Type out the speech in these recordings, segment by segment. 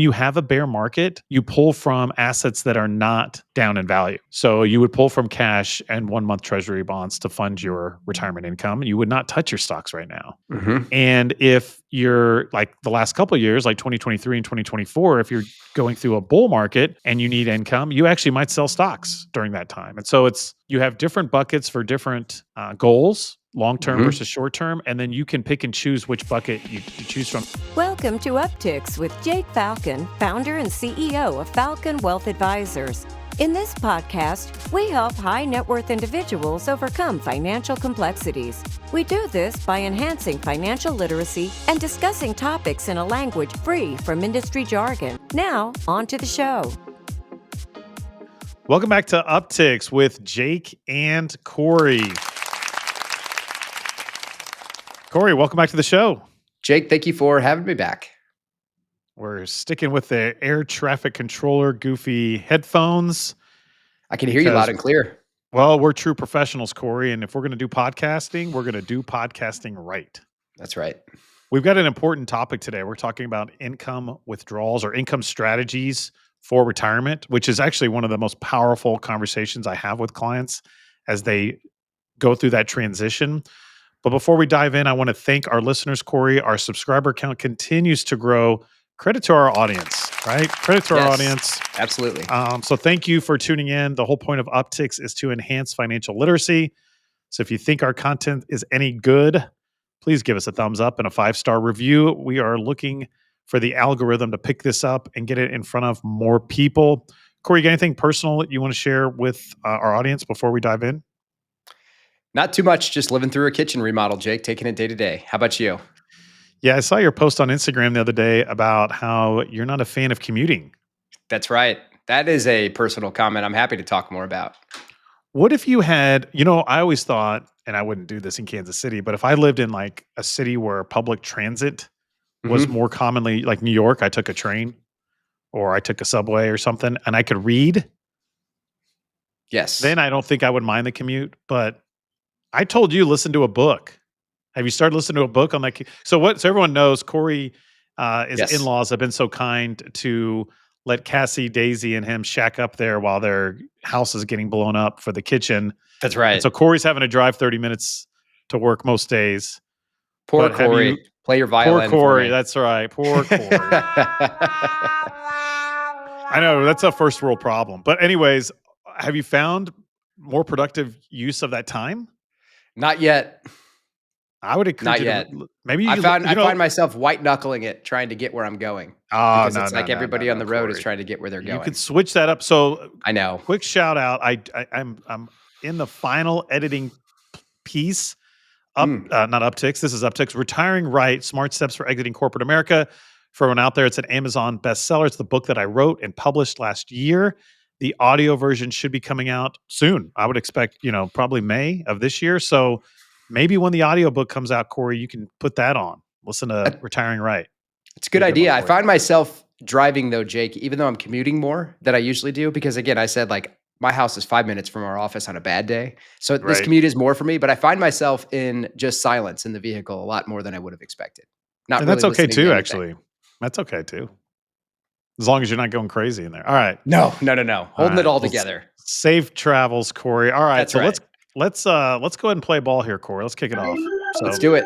you have a bear market, you pull from assets that are not down in value. So you would pull from cash and 1 month treasury bonds to fund your retirement income. You would not touch your stocks right now. Mm-hmm. And if you're like the last couple of years, like 2023 and 2024, if you're going through a bull market and you need income, you actually might sell stocks during that time. And so you have different buckets for different goals, long-term Mm-hmm. versus short-term, and then you can pick and choose which bucket you choose from. Welcome to Upticks with Jake Falcon, founder and CEO of Falcon Wealth Advisors. In this podcast, we help high net worth individuals overcome financial complexities. We do this by enhancing financial literacy and discussing topics in a language free from industry jargon. Now, on to the show. Welcome back to Upticks with Jake and Cory. Cory, welcome back to the show. Jake, thank you for having me back. We're sticking with the air traffic controller goofy headphones. I can hear you loud and clear. Well, we're true professionals, Cory, and if we're going to do podcasting, we're going to do podcasting right. That's right. We've got an important topic today. We're talking about income withdrawals or income strategies for retirement, which is actually one of the most powerful conversations I have with clients as they go through that transition. But before we dive in, I want to thank our listeners, Cory. Our subscriber count continues to grow. Credit to our audience, right? Credit to our audience. Absolutely. So thank you for tuning in. The whole point of Upticks is to enhance financial literacy. So if you think our content is any good, please give us a thumbs up and a 5-star review. We are looking for the algorithm to pick this up and get it in front of more people. Cory, you got anything personal that you want to share with our audience before we dive in? Not too much, just living through a kitchen remodel, Jake, taking it day to day. How about you? Yeah, I saw your post on Instagram the other day about how you're not a fan of commuting. That's right. That is a personal comment I'm happy to talk more about. What if you had, I always thought, and I wouldn't do this in Kansas City, but if I lived in like a city where public transit was more commonly, like New York, I took a train or I took a subway or something and I could read. Yes. Then I don't think I would mind the commute, but I told you, listen to a book. Have you started listening to a book on that? So everyone knows, Cory, his in-laws have been so kind to let Cassie, Daisy, and him shack up there while their house is getting blown up for the kitchen. That's right. And so Cory's having to drive 30 minutes to work most days. Poor Cory. Play your violin. Poor Cory. That's right. Poor Cory. I know that's a first world problem. But anyways, have you found more productive use of that time? Not yet. I would encourage Not yet. Maybe I find myself white knuckling it, trying to get where I'm going. Because it's like everybody on the road is trying to get where they're going. You could switch that up. So I know. Quick shout out. I'm in the final editing piece. Not Upticks. This is Upticks. Retiring Right: Smart Steps for Exiting Corporate America. For everyone out there, it's an Amazon bestseller. It's the book that I wrote and published last year. The audio version should be coming out soon. I would expect, probably May of this year. So maybe when the audiobook comes out, Cory, you can put that on. Listen to Retiring Right. It's a good idea. I find myself driving though, Jake, even though I'm commuting more than I usually do, because again, I said like my house is 5 minutes from our office on a bad day. So this commute is more for me, but I find myself in just silence in the vehicle a lot more than I would have expected. And that's okay too, actually. That's okay too. As long as you're not going crazy in there. All right. No. Holding it all together. Safe travels, Cory. All right. That's so right. let's go ahead and play ball here, Cory. Let's kick it off. So, let's do it.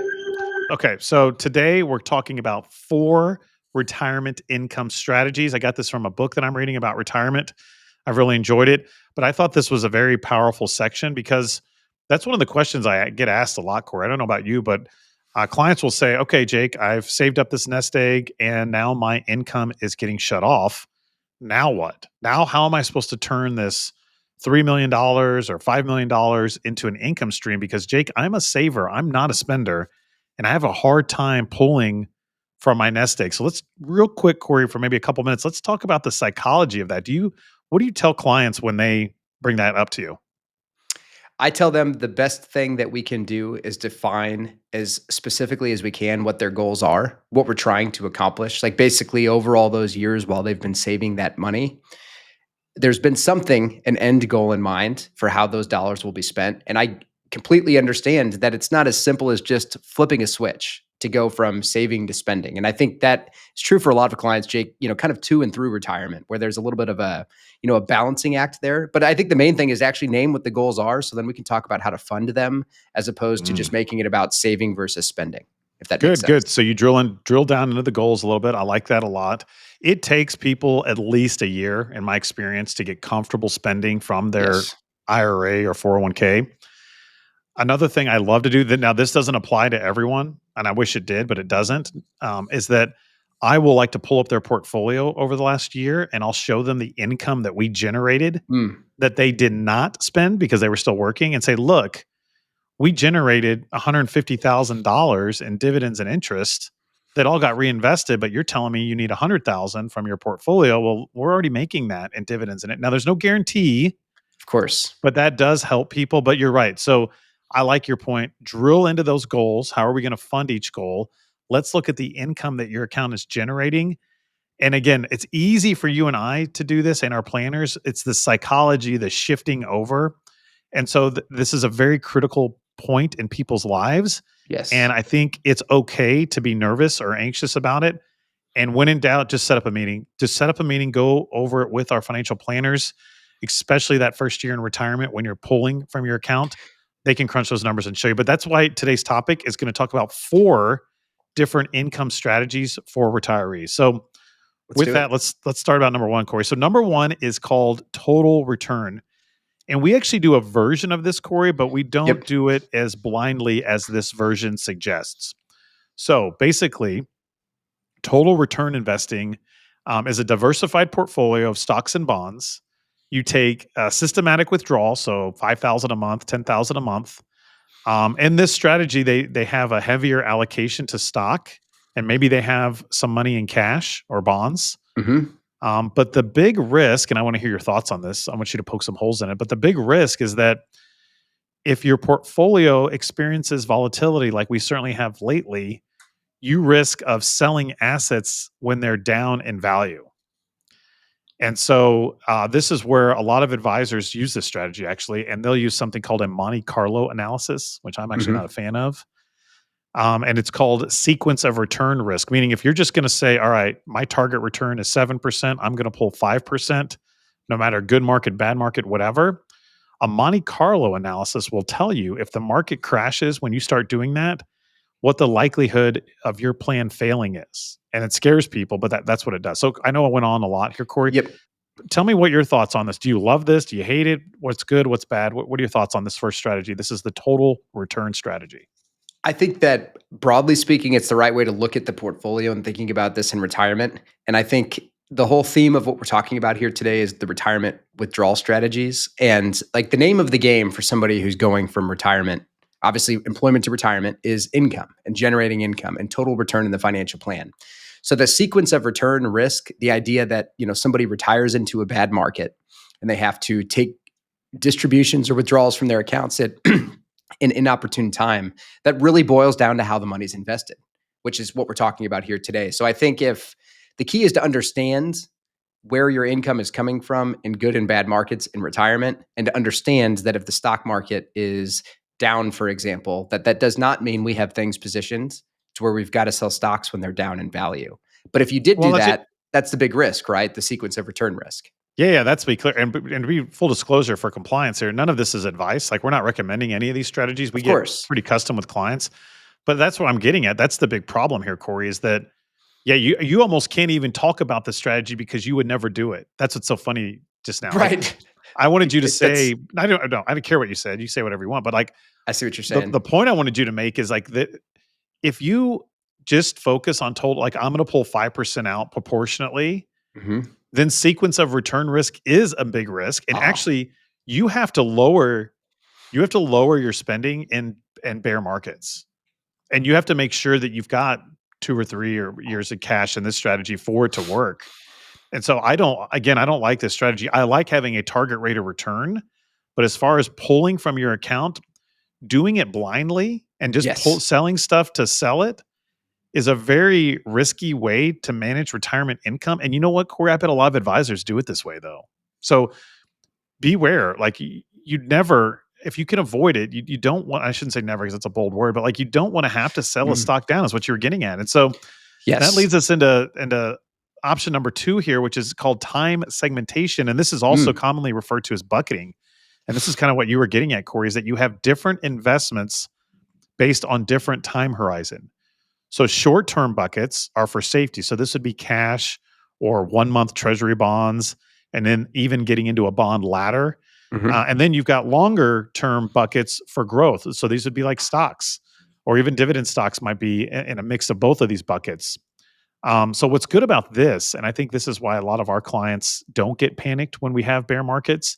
Okay. So today we're talking about 4 retirement income strategies. I got this from a book that I'm reading about retirement. I've really enjoyed it, but I thought this was a very powerful section because that's one of the questions I get asked a lot, Cory. I don't know about you, but clients will say, okay, Jake, I've saved up this nest egg and now my income is getting shut off. Now what? Now how am I supposed to turn this $3 million or $5 million into an income stream? Because Jake, I'm a saver. I'm not a spender. And I have a hard time pulling from my nest egg. So let's real quick, Cory, for maybe a couple minutes, let's talk about the psychology of that. What do you tell clients when they bring that up to you? I tell them the best thing that we can do is define as specifically as we can what their goals are, what we're trying to accomplish. Like basically over all those years while they've been saving that money, there's been an end goal in mind for how those dollars will be spent. And I completely understand that it's not as simple as just flipping a switch. to go from saving to spending. And I think that is true for a lot of clients, Jake, kind of to and through retirement, where there's a little bit of a balancing act there. But I think the main thing is actually name what the goals are. So then we can talk about how to fund them as opposed to Mm. just making it about saving versus spending, if that makes Good, sense. good. So you drill down into the goals a little bit. I like that a lot. It takes people at least a year, in my experience, to get comfortable spending from their Yes. IRA or 401k. Another thing I love to do that now this doesn't apply to everyone, and I wish it did, but it doesn't. Is that I will like to pull up their portfolio over the last year, and I'll show them the income that we generated Mm, that they did not spend because they were still working, and say, "Look, we generated $150,000 in dividends and interest that all got reinvested, but you're telling me you need 100,000 from your portfolio. Well, we're already making that in dividends in it. Now there's no guarantee, of course. but that does help people, but you're right. So I like your point. Drill into those goals. How are we going to fund each goal? Let's look at the income that your account is generating. And again, it's easy for you and I to do this and our planners. It's the psychology, the shifting over. And so this is a very critical point in people's lives. And Yes. I think it's okay to be nervous or anxious about it. And when in doubt, just set up a meeting. Just set up a meeting, go over it with our financial planners, especially that first year in retirement when you're pulling from your account. They can crunch those numbers and show you. But that's why today's topic is going to talk about 4 different income strategies for retirees. So Let's with do that, it. let's start about number 1, Cory. So number 1 is called total return. And we actually do a version of this, Cory, but we don't Yep. do it as blindly as this version suggests. So basically, total return investing is a diversified portfolio of stocks and bonds. You take a systematic withdrawal, so 5,000 a month, 10,000 a month. In this strategy, they have a heavier allocation to stock, and maybe they have some money in cash or bonds. Hmm. But the big risk, and I want to hear your thoughts on this. I want you to poke some holes in it. But the big risk is that if your portfolio experiences volatility like we certainly have lately, you risk of selling assets when they're down in value. And so this is where a lot of advisors use this strategy actually, and they'll use something called a Monte Carlo analysis, which I'm actually not a Hmm. fan of. And it's called sequence of return risk, meaning if you're just going to say, all right, my target return is 7%, I'm going to pull 5%, no matter good market, bad market, whatever. A Monte Carlo analysis will tell you if the market crashes when you start doing that, what the likelihood of your plan failing is. And it scares people, but that's what it does. So I know I went on a lot here, Cory. Yep. Tell me what your thoughts on this. Do you love this? Do you hate it? What's good? What's bad? What are your thoughts on this first strategy? This is the total return strategy. I think that broadly speaking, it's the right way to look at the portfolio and thinking about this in retirement. And I think the whole theme of what we're talking about here today is the retirement withdrawal strategies. And like the name of the game for somebody who's going from retirement, obviously employment to retirement, is income and generating income and total return in the financial plan. So the sequence of return risk, the idea that, somebody retires into a bad market and they have to take distributions or withdrawals from their accounts at an inopportune time, that really boils down to how the money's invested, which is what we're talking about here today. So I think if the key is to understand where your income is coming from in good and bad markets in retirement, and to understand that if the stock market is down, for example, that does not mean we have things positioned to where we've got to sell stocks when they're down in value. But if you did Well, do that's it. that, that's the big risk, right? The sequence of return risk. Yeah, that's to be clear. And to be full disclosure for compliance here, none of this is advice. Like we're not recommending any of these strategies. We Of get course. pretty custom with clients. But that's what I'm getting at. That's the big problem here, Cory, is that yeah, you almost can't even talk about the strategy because you would never do it. That's what's so funny just now. Like Right. I wanted you to That's say, I don't care what you said. You say whatever you want. But like I see what you're the saying. point I wanted you to make is like that if you just focus on total, like I'm gonna pull 5% out proportionately, Hmm. then sequence of return risk is a big risk. And Oh, actually you have to lower your spending in bear markets. And you have to make sure that you've got 2 or 3 or years of cash in this strategy for it to work. And so I don't like this strategy. I like having a target rate of return, but as far as pulling from your account, doing it blindly and just yes. selling stuff to sell it is a very risky way to manage retirement income. And you know what, Cory? I bet a lot of advisors do it this way though. So beware. Like you'd never if you can avoid it, you don't want, I shouldn't say never because it's a bold word, but like you don't want to have to sell a Mm. stock down is what you were getting at. And so that Yes. leads us into option number 2 here, which is called time segmentation. And this is also Mm. commonly referred to as bucketing. And this is kind of what you were getting at, Corey, is that you have different investments based on different time horizon. So short-term buckets are for safety. So this would be cash or 1-month treasury bonds, and then even getting into a bond ladder. Mhm. And then you've got longer term buckets for growth. So these would be like stocks, or even dividend stocks might be in a mix of both of these buckets. So what's good about this, and I think this is why a lot of our clients don't get panicked when we have bear markets,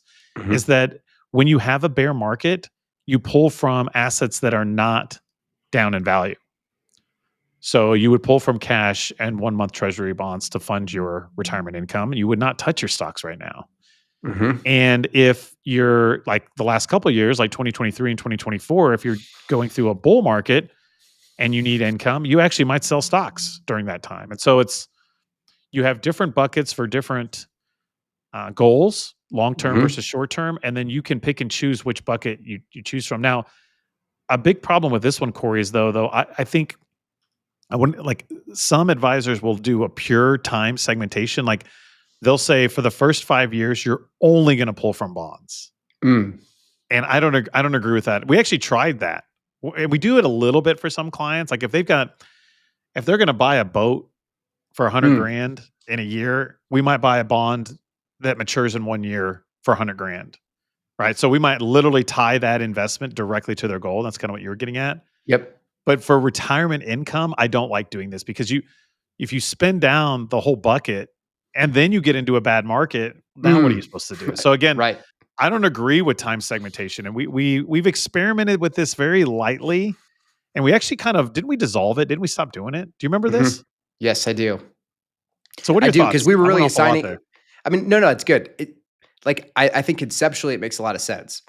is Mhm. that when you have a bear market, you pull from assets that are not down in value. So you would pull from cash and 1-month treasury bonds to fund your retirement income. You would not touch your stocks right now. Mhm. And if you're like the last couple of years, like 2023 and 2024, if you're going through a bull market and you need income, you actually might sell stocks during that time. And so you have different buckets for different goals, long term Mhm. versus short term, and then you can pick and choose which bucket you choose from. Now, a big problem with this one, Corey, is though I think I wouldn't like some advisors will do a pure time segmentation. Like they'll say for the first 5 years, you're only going to pull from bonds. Mm. And I don't agree with that. We actually tried that. And we do it a little bit for some clients. Like if they're going to buy a boat for 100 Mm. grand in a year, we might buy a bond that matures in 1 year for 100 grand. Right. So we might literally tie that investment directly to their goal. That's kind of what you were getting at. Yep. But for retirement income, I don't like doing this because if you spend down the whole bucket and then you get into a bad market, now what are you Mm. supposed to do? So again, Right. I don't agree with time segmentation, and we've experimented with this very lightly, and we actually kind of didn't we dissolve it? Didn't we stop doing it? Do you remember Mhm. this? Yes, I do. So what are I your do, because thoughts? we were I went really off a lot assigning. there. I mean, no, it's good. I think conceptually it makes a lot of sense.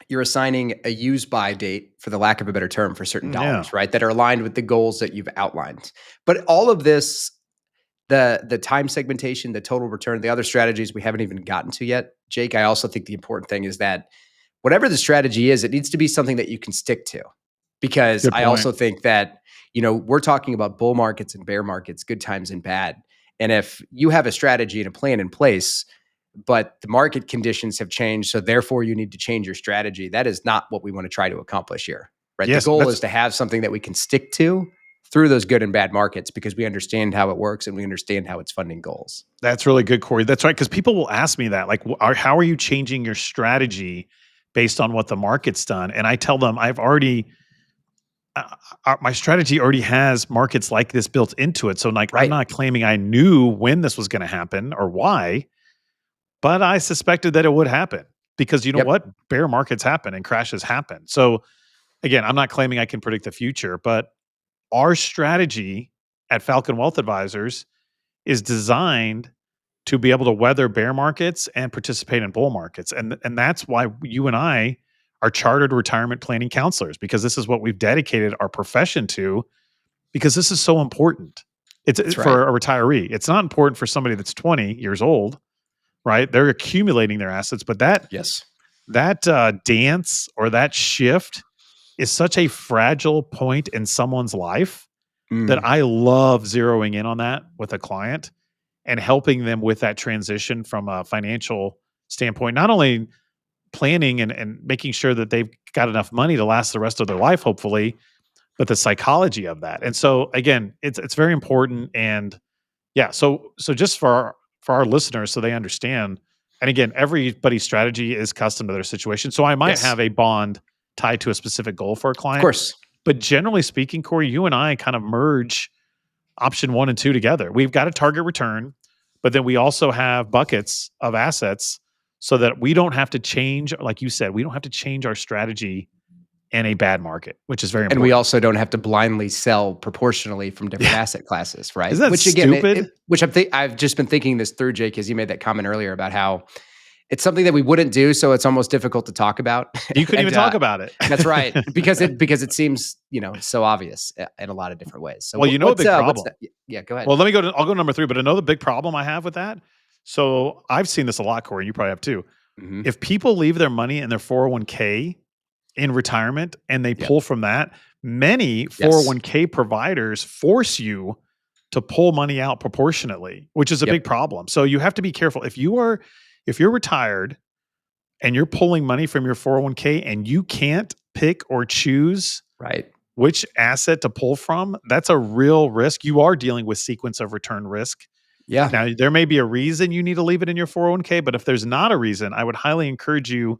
You're assigning a use by date, for the lack of a better term, for certain Yeah, dollars, right? That are aligned with the goals that you've outlined. But all of this, the time segmentation, the total return, the other strategies we haven't even gotten to yet, Jake, I also think the important thing is that whatever the strategy is, it needs to be something that you can stick to. Because good I point. also think that, we're talking about bull markets and bear markets, good times and bad. And if you have a strategy and a plan in place, but the market conditions have changed, so therefore you need to change your strategy, that is not what we want to try to accomplish here, right? The Yes, goal is to have something that we can stick to through those good and bad markets, because we understand how it works and we understand how it's funding goals. that's really good, Corey. That's right, because people will ask me that, like, how are you changing your strategy based on what the market's done? And I tell them I've already my strategy already has markets like this built into it. So, like, I'm Right. not claiming I knew when this was going to happen or why, but I suspected that it would happen because you know Yep. what? Bear markets happen and crashes happen. So, again, I'm not claiming I can predict the future, but our strategy at Falcon Wealth Advisors is designed to be able to weather bear markets and participate in bull markets. And that's why you and I are chartered retirement planning counselors, because this is what we've dedicated our profession to, because this is so important. That's right. For a retiree. It's not important for somebody that's 20 years old, right? They're accumulating their assets, but Yes. that dance or that shift is such a fragile point in someone's life that Mm. I love zeroing in on that with a client and helping them with that transition from a financial standpoint, not only planning and making sure that they've got enough money to last the rest of their life, hopefully, but the psychology of that. And so again, it's very important. And yeah, so just for our listeners, so they understand. And again, everybody's strategy is custom to their situation. So I might Yes. have a bond tied to a specific goal for a Of client, course. but generally speaking, Corey, you and I kind of merge option 1 and 2 together. We've got a target return, but then we also have buckets of assets so that we don't have to change, like you said, we don't have to change our strategy in a bad market, which is very And we important. also don't have to blindly sell proportionally from different Yeah. asset classes, right? Isn't that Which again, stupid? I've just been thinking this through, Jake, as you made that comment earlier about how it's something that we wouldn't do, so it's almost difficult to talk about. You couldn't even And talk about it. that's right, because it seems so obvious in a lot of different ways. So Well, you know a big what's problem. that? Yeah, go ahead. Well, I'll go number 3, but another big problem I have with that. So I've seen this a lot, Corey, and you probably have too. Hmm. If people leave their money in their 401k in retirement and they Yep. pull from that. Many Yes. 401k providers force you to pull money out proportionately, which is a big Yep. problem. So you have to be careful. If you're retired and you're pulling money from your 401k and you can't pick or choose Right. which asset to pull from, that's a real risk. You are dealing with sequence of return risk. Yeah. Now, there may be a reason you need to leave it in your 401k, but if there's not a reason, I would highly encourage you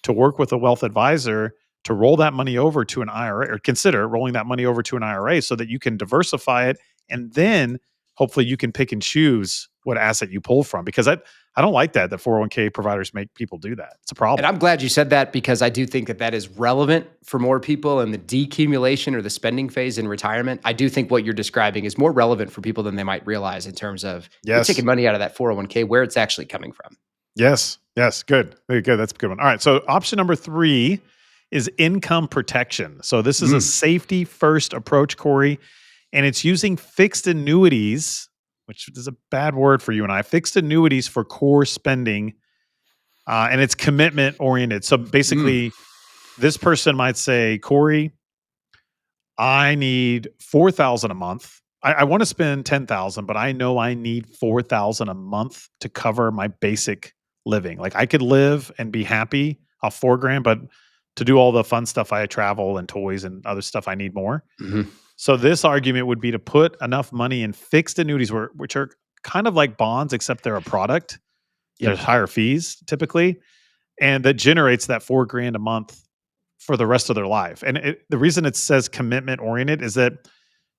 to work with a wealth advisor to roll that money over to an IRA, or consider rolling that money over to an IRA so that you can diversify it. And then hopefully you can pick and choose what asset you pull from, because I don't like that 401k providers make people do that. It's a And problem. I'm glad you said that because I do think that that is relevant for more people in the decumulation or the spending phase in retirement. I do think what you're describing is more relevant for people than they might realize in terms of you're taking Yes. money out of that 401k, where it's actually coming from. Yes. Yes. Good. Very good. That's a good one. All right. So option number 3 is income protection. So this is a Mm. safety first approach, Corey, and it's using fixed annuities, which is a bad word for you and I, fixed annuities for core spending, and it's commitment oriented. So Mm. basically, this person might say, Corey, I need 4,000 a month. I want to spend 10,000, but I know I need 4,000 a month to cover my basic living. Like I could live and be happy off 4 grand, but to do all the fun stuff, I travel and toys and other stuff, I need more. Mhm. So this argument would be to put enough money in fixed annuities, which are kind of like bonds, except they're a product. There's Yep. higher fees typically, and that generates that 4 grand a month for the rest of their life. And the reason it says commitment oriented is that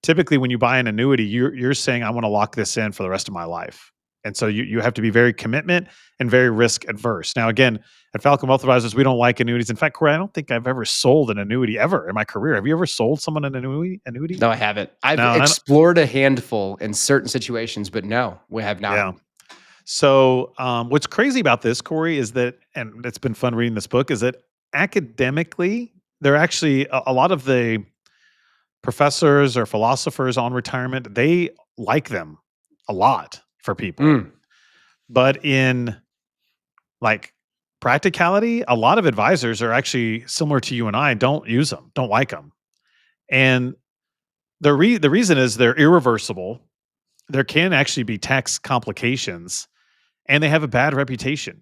typically when you buy an annuity, you're saying I want to lock this in for the rest of my life. And so you have to be very commitment and very risk adverse. Now, again, at Falcon Wealth Advisors, we don't like annuities. In fact, Corey, I don't think I've ever sold an annuity ever in my career. Have you ever sold someone an annuity? No, I haven't. I've No, and I don't, explored a handful in certain situations, but no, we have not. yeah. So, what's crazy about this, Corey, is that, and it's been fun reading this book, is that academically, they're actually a lot of the professors or philosophers on retirement, they like them a lot for people. Mm. But in like practicality, a lot of advisors are actually similar to you and I, don't use them, don't like them. And the reason is they're irreversible. There can actually be tax complications and they have a bad reputation.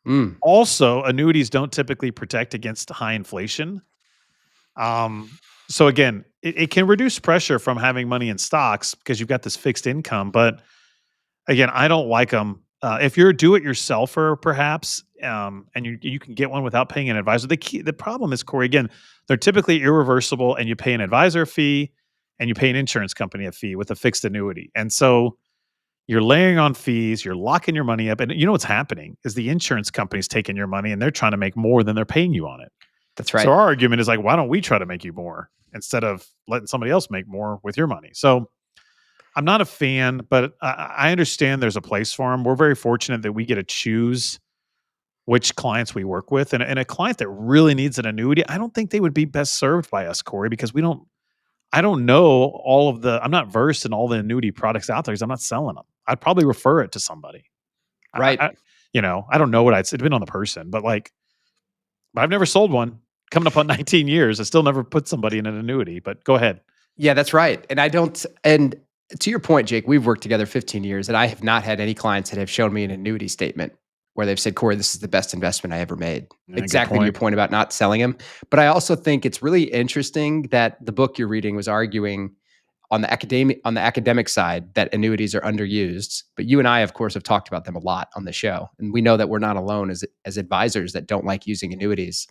Mm. Also, annuities don't typically protect against high inflation. Um, so again, it can reduce pressure from having money in stocks because you've got this fixed income. But again, I don't like them. If you're a do-it-yourselfer, perhaps, and you can get one without paying an advisor. The problem is, Corey, again, they're typically irreversible, and you pay an advisor fee, and you pay an insurance company a fee with a fixed annuity. And so you're layering on fees, you're locking your money up, and you know what's happening is the insurance company's taking your money, and they're trying to make more than they're paying you on it. That's So right. our argument is like, why don't we try to make you more instead of letting somebody else make more with your money? So I'm not a fan, but I understand there's a place for them. We're very fortunate that we get to choose which clients we work with. And a client that really needs an annuity, I don't think they would be best served by us, Corey, because I don't know I'm not versed in all the annuity products out there because I'm not selling them. I'd probably refer it to somebody. Right. I don't know it depends on the person, but I've never sold one. Coming up on 19 years, I still never put somebody in an annuity, but go ahead. Yeah, that's right. And I don't, and to your point, Jake, we've worked together 15 years and I have not had any clients that have shown me an annuity statement where they've said, Corey, this is the best investment I ever made. Yeah, good Exactly to your point. point about not selling them. But I also think it's really interesting that the book you're reading was arguing on the academic side that annuities are underused. But you and I, of course, have talked about them a lot on the show. And we know that we're not alone as advisors that don't like using annuities.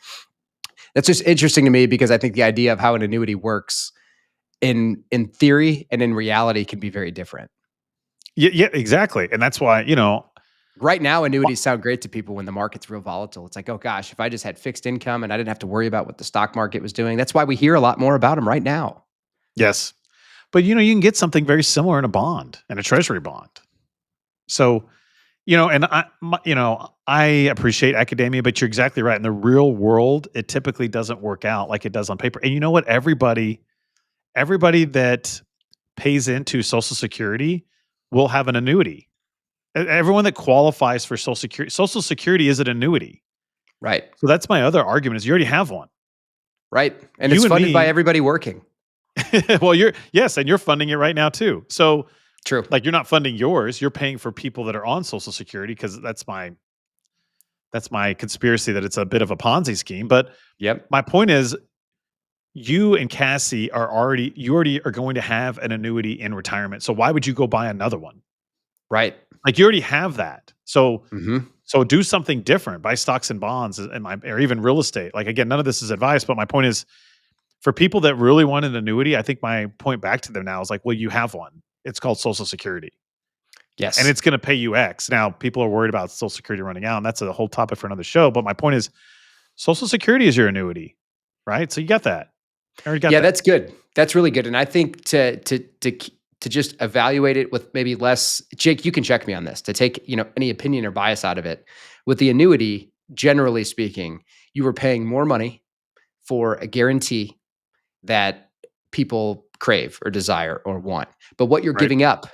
That's just interesting to me because I think the idea of how an annuity works in theory and in reality can be very different. Yeah, exactly. And that's why, Right now, annuities sound great to people when the market's real volatile. It's like, oh gosh, if I just had fixed income and I didn't have to worry about what the stock market was doing. That's why we hear a lot more about them right now. yes. But you can get something very similar in a bond and a treasury bond. So, and I appreciate academia, but you're exactly right. In the real world, it typically doesn't work out like it does on paper. And you know what? Everybody that pays into Social Security will have an annuity. Everyone that qualifies for Social Security is an annuity. Right. So that's my other argument is you already have one. Right. And it's You and funded by me, everybody working. well, and you're funding it right now too. So, True. like, you're not funding yours, you're paying for people that are on Social Security because that's my conspiracy that it's a bit of a Ponzi scheme. But Yep. my point is, you and Cassie you already are going to have an annuity in retirement. So why would you go buy another one? Right. Like, you already have that. So Hmm. so do something different. Buy stocks and bonds or even real estate. Like, again, none of this is advice, but my point is, for people that really want an annuity, I think my point back to them now is like, well, you have one. It's called Social Security. And Yes. it's going to pay you X. Now, people are worried about Social Security running out, and that's a whole topic for another show. But my point is, Social Security is your annuity, right? So you got that. I already got Yeah, that. that's good. That's really good. And I think to just evaluate it with maybe less, Jake, you can check me on this, to take, any opinion or bias out of it. With the annuity, generally speaking, you were paying more money for a guarantee that people crave or desire or want. But what you're Right. giving up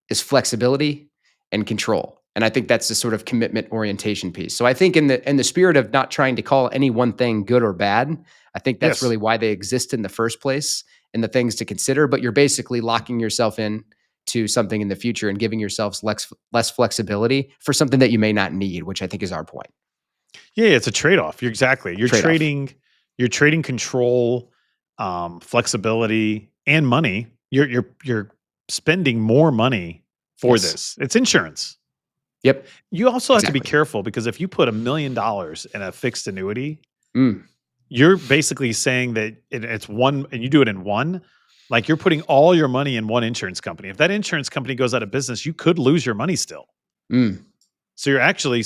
is flexibility and control. And I think that's the sort of commitment orientation piece. So I think in the spirit of not trying to call any one thing good or bad, I think that's Yes. really why they exist in the first place and the things to consider. But you're basically locking yourself in to something in the future and giving yourselves less flexibility for something that you may not need, which I think is our point. Yeah, it's a trade-off. You're exactly. You're Trade off. trading you're trading control, flexibility, and money. You're spending more money for Yes. this. It's insurance. Yep. You also have to be Exactly. careful because if you put $1 million in a fixed annuity, Mm, you're basically saying that it's one, and you do it in one. Like, you're putting all your money in one insurance company. If that insurance company goes out of business, you could lose your money still. mm. So you're actually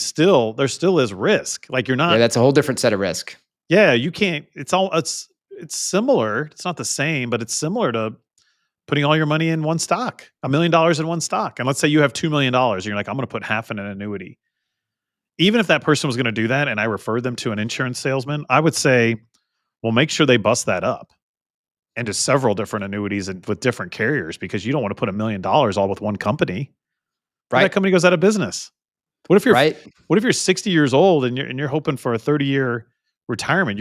there still is risk. Like, you're Yeah, not. that's a whole different set of risk. Yeah, you can't. It's similar. It's not the same, but it's similar to putting all your money in one stock, $1 million in one stock. And let's say you have $2 million, and you're like, I'm going to put half in an annuity. Even if that person was going to do that, and I referred them to an insurance salesman, I would say, well, make sure they bust that up into several different annuities and with different carriers, because you don't want to put $1 million all with one company. What if that Right. company goes out of business? What if you're Right. what if you're 60 years old and you're hoping for a 30-year retirement?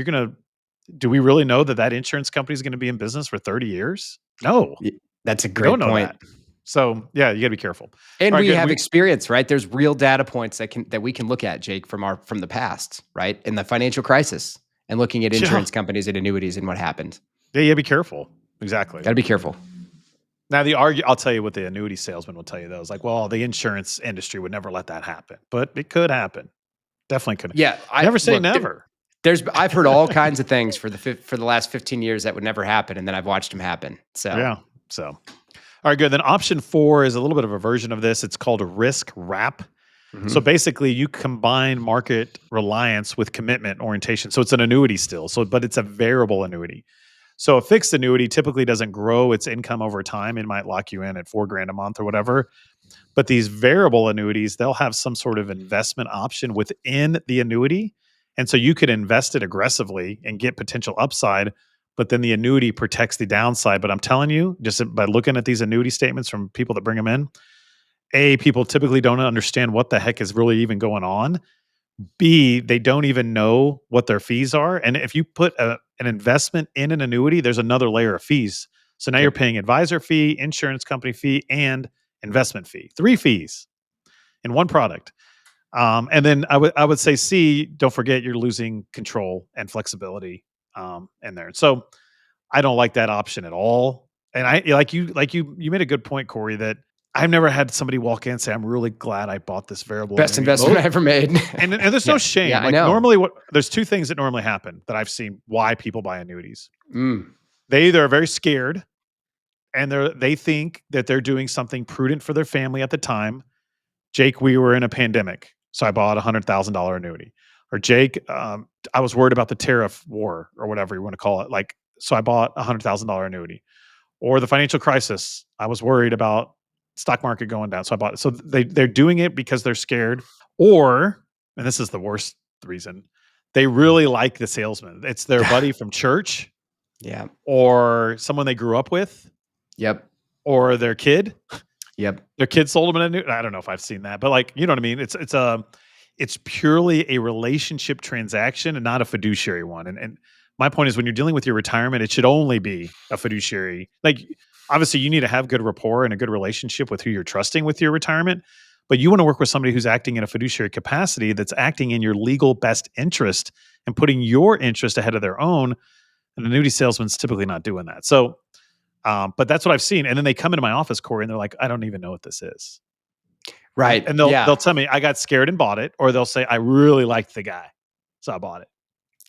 Do we really know that that insurance company is going to be in business for 30 years? No, Y That's a we don't great know point. that. So, yeah, you got to be careful. And All right, we good. have experience, right? There's real data points that we can look at, Jake, from the past, right? In the financial crisis and looking at Yeah, insurance companies and annuities and what happened. yeah, you got to be careful. Exactly. Gotta be careful. Now, I'll tell you what the annuity salesman will tell you though. Is like, well, the insurance industry would never let that happen, but it could happen. Definitely could. Yeah, I Never say look, never. I've heard all kinds of things for the last 15 years that would never happen, and then I've watched them happen. So, Yeah. So, all right, good. Then option 4 is a little bit of a version of this. It's called a risk wrap. So mhm, basically, you combine market reliance with commitment orientation. So it's an annuity still. But it's a variable annuity. So a fixed annuity typically doesn't grow its income over time. It might lock you in at 4 grand a month or whatever. But these variable annuities, they'll have some sort of investment option within the annuity. And so you could invest it aggressively and get potential upside, but then the annuity protects the downside. But I'm telling you, just by looking at these annuity statements from people that bring them in, A, people typically don't understand what the heck is really even going on. B, they don't even know what their fees are. And if you put an investment in an annuity, there's another layer of fees. So now you're yep, paying advisor fee, insurance company fee, and investment fee. 3 fees in one product. And then I would say C, don't forget you're losing control and flexibility in there. So I don't like that option at all. And I you made a good point, Corey, that I've never had somebody walk in and say, I'm really glad I bought this variable best annuity. investment I ever made. And there's no Yeah, yeah, shame. I Like, know. normally there's two things that normally happen that I've seen why people buy annuities. Mm, They either are very scared and they think that they're doing something prudent for their family at the time. Jake, we were in a pandemic, so I bought $100,000 annuity. Or Jake, I was worried about the tariff war or whatever you want to call it. Like, so I bought $100,000 annuity. Or the financial crisis, I was worried about stock market going down, so I bought it. So they're doing it because they're scared, or, and this is the worst reason, they really like the salesman. It's their buddy from church, yeah, or someone they grew up with, yep, or their kid. yep, Their kid sold them a new. I don't know if I've seen that, but, like, you know what I mean. It's purely a relationship transaction and not a fiduciary one. And my point is when you're dealing with your retirement, it should only be a fiduciary. Like, obviously, you need to have good rapport and a good relationship with who you're trusting with your retirement. But you want to work with somebody who's acting in a fiduciary capacity that's acting in your legal best interest and putting your interest ahead of their own. An annuity salesman's typically not doing that. So, but that's what I've seen. And then they come into my office, Corey, and they're like, I don't even know what this is. And, Right. and Yeah. they'll tell me I got scared and bought it, or they'll say I really liked the guy, so I bought it.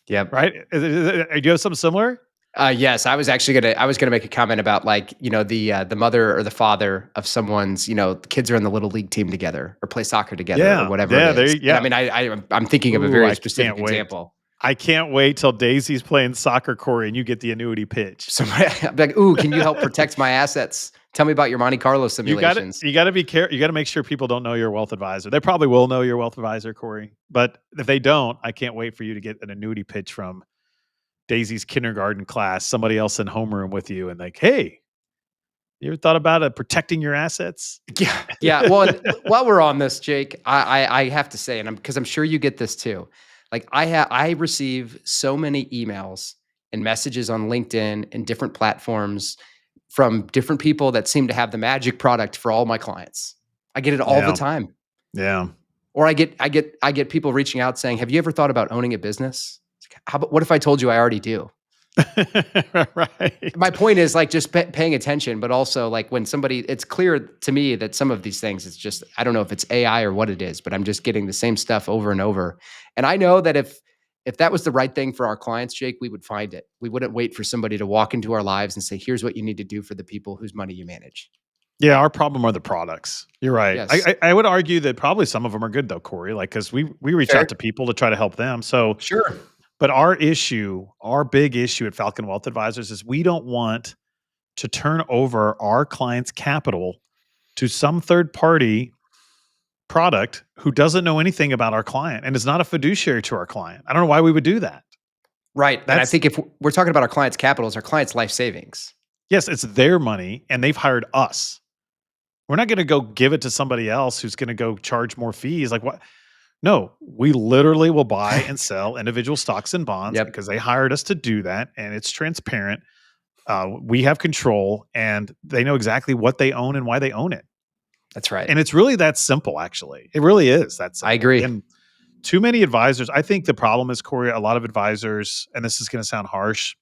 Yep. Right? Do you have something similar? Yes, I was gonna make a comment about like, the mother or the father of someone's, the kids are in the little league team together or play soccer together or Yeah, whatever it yeah, is. And I yeah. mean, I'm thinking of a Ooh, very I specific can't wait. example. I can't wait till Daisy's playing soccer, Corey, and you get the annuity pitch. So I'm like, "Ooh, can you help protect my assets? Tell me about your Monte Carlo You got to simulations." you got to be careful. You got to make sure people don't know your wealth advisor. They probably will know your wealth advisor, Corey. But if they don't, I can't wait for you to get an annuity pitch from Daisy's kindergarten class, somebody else in homeroom with you, and like, hey, you ever thought about protecting your assets? Yeah, yeah. Well, and while we're on this, Jake, I have to say, and because I'm sure you get this too. Like I receive so many emails and messages on LinkedIn and different platforms from different people that seem to have the magic product for all my clients. I get it all the Yeah, time. yeah. Or I get people reaching out saying, "Have you ever thought about owning a business? How about what if I told you I already do?" Right. My point is like just paying attention, but also like when somebody, it's clear to me that some of these things, it's just, I don't know if it's AI or what it is, but I'm just getting the same stuff over and over. And I know that if that was the right thing for our clients, Jake, we would find it. We wouldn't wait for somebody to walk into our lives and say, "Here's what you need to do for the people whose money you manage." Yeah, our problem are the products. You're right. Yes. I would argue that probably some of them are good though, Corey. Like, because we reach Fair. out to people to try to help them. So, Sure. but our big issue at Falcon Wealth Advisors is we don't want to turn over our clients' capital to some third party product who doesn't know anything about our client and is not a fiduciary to our client. I don't know why we would do that. Right. And I That's think if we're talking about our clients' capital, it's our clients' life savings. yes, it's their money and they've hired us. We're not going to go give it to somebody else who's going to go charge more fees. Like what? No, we literally will buy and sell individual stocks and bonds Yep. because they hired us to do that, and it's transparent. We have control, and they know exactly what they own and why they own it. That's right. And it's really that simple, actually. It really is that I simple. agree. Again, too many advisors. I think the problem is, Corey, a lot of advisors, and this is going to sound harsh,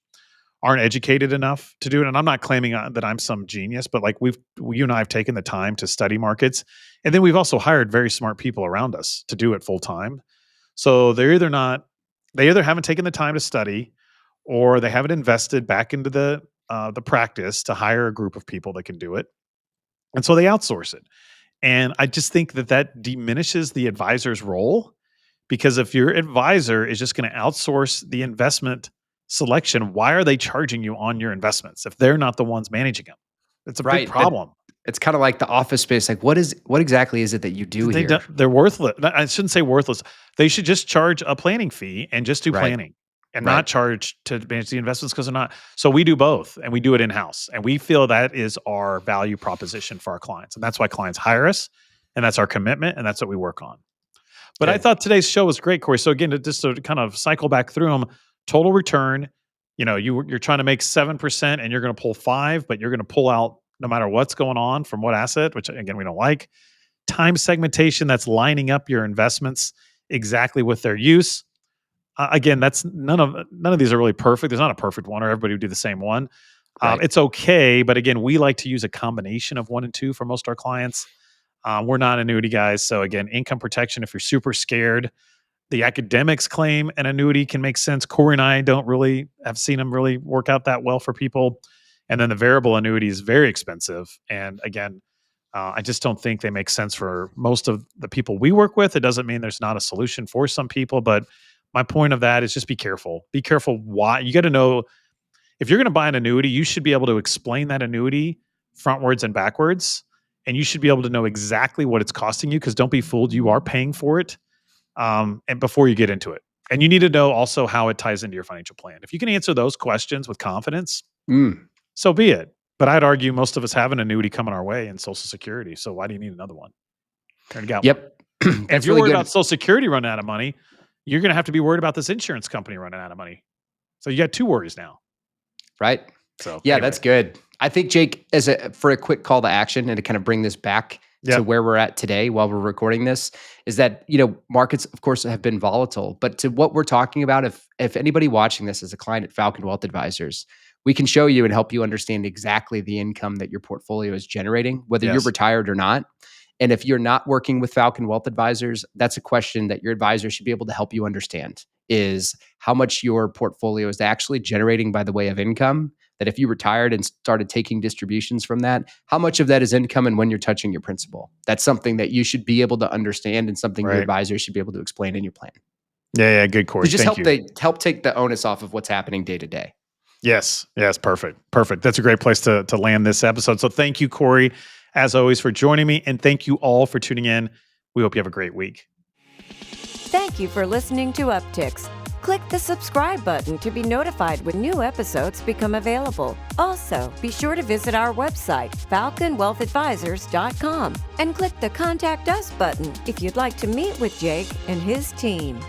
aren't educated enough to do it. And I'm not claiming that I'm some genius, but like you and I have taken the time to study markets. And then we've also hired very smart people around us to do it full time. So they either haven't taken the time to study or they haven't invested back into the practice to hire a group of people that can do it. And so they outsource it. And I just think that diminishes the advisor's role because if your advisor is just going to outsource the investment selection, why are they charging you on your investments if they're not the ones managing them? It's a big Right. problem. It's kind of like the office space. Like, what exactly is it that you do here? They're worthless. I shouldn't say worthless. They should just charge a planning fee and just do Right. planning and Right. not charge to manage the investments because they're not. So we do both and we do it in house. And we feel that is our value proposition for our clients. And that's why clients hire us. And that's our commitment. And that's what we work on. But I Good. thought today's show was great, Corey. So again, just to kind of cycle back through them, total return, you're trying to make 7% and you're going to pull 5, but you're going to pull out no matter what's going on from what asset, which again, we don't like. Time segmentation, that's lining up your investments exactly with their use. Again, that's none of these are really perfect. There's not a perfect one, or everybody would do the same one. Right. It's okay, but again, we like to use a combination of 1 and 2 for most of our clients. We're not annuity guys, so again, income protection. If you're super scared, the academics claim an annuity can make sense. Corey and I don't really have seen them really work out that well for people. And then the variable annuity is very expensive. And again, I just don't think they make sense for most of the people we work with. It doesn't mean there's not a solution for some people, but my point of that is just be careful. Be careful why. You got to know if you're going to buy an annuity, you should be able to explain that annuity frontwards and backwards. And you should be able to know exactly what it's costing you because don't be fooled. You are paying for it and before you get into it. And you need to know also how it ties into your financial plan. If you can answer those questions with confidence, Mm. so be it. But I'd argue most of us have an annuity coming our way in Social Security. So why do you need another one? You already got one. Yep. And if That's you're really worried good. about Social Security running out of money, you're going to have to be worried about this insurance company running out of money. So you got 2 worries now. Right. So Yeah, anyway. that's good. I think, Jake, for a quick call to action and to kind of bring this back to Yep. where we're at today while we're recording this, is that, markets, of course, have been volatile. But to what we're talking about, if anybody watching this is a client at Falcon Wealth Advisors, we can show you and help you understand exactly the income that your portfolio is generating, whether you're Yes. retired or not. And if you're not working with Falcon Wealth Advisors, that's a question that your advisor should be able to help you understand, is how much your portfolio is actually generating by the way of income. That if you retired and started taking distributions from that, how much of that is income and when you're touching your principal? That's something that you should be able to understand and something your Right. advisor should be able to explain in your plan. Yeah, good, To Cory. just Thank you. help take the onus off of what's happening day to day. Yes, perfect. That's a great place to land this episode. So thank you, Cory, as always, for joining me, and thank you all for tuning in. We hope you have a great week. Thank you for listening to Upticks. Click the subscribe button to be notified when new episodes become available. Also, be sure to visit our website, falconwealthadvisors.com, and click the Contact Us button if you'd like to meet with Jake and his team.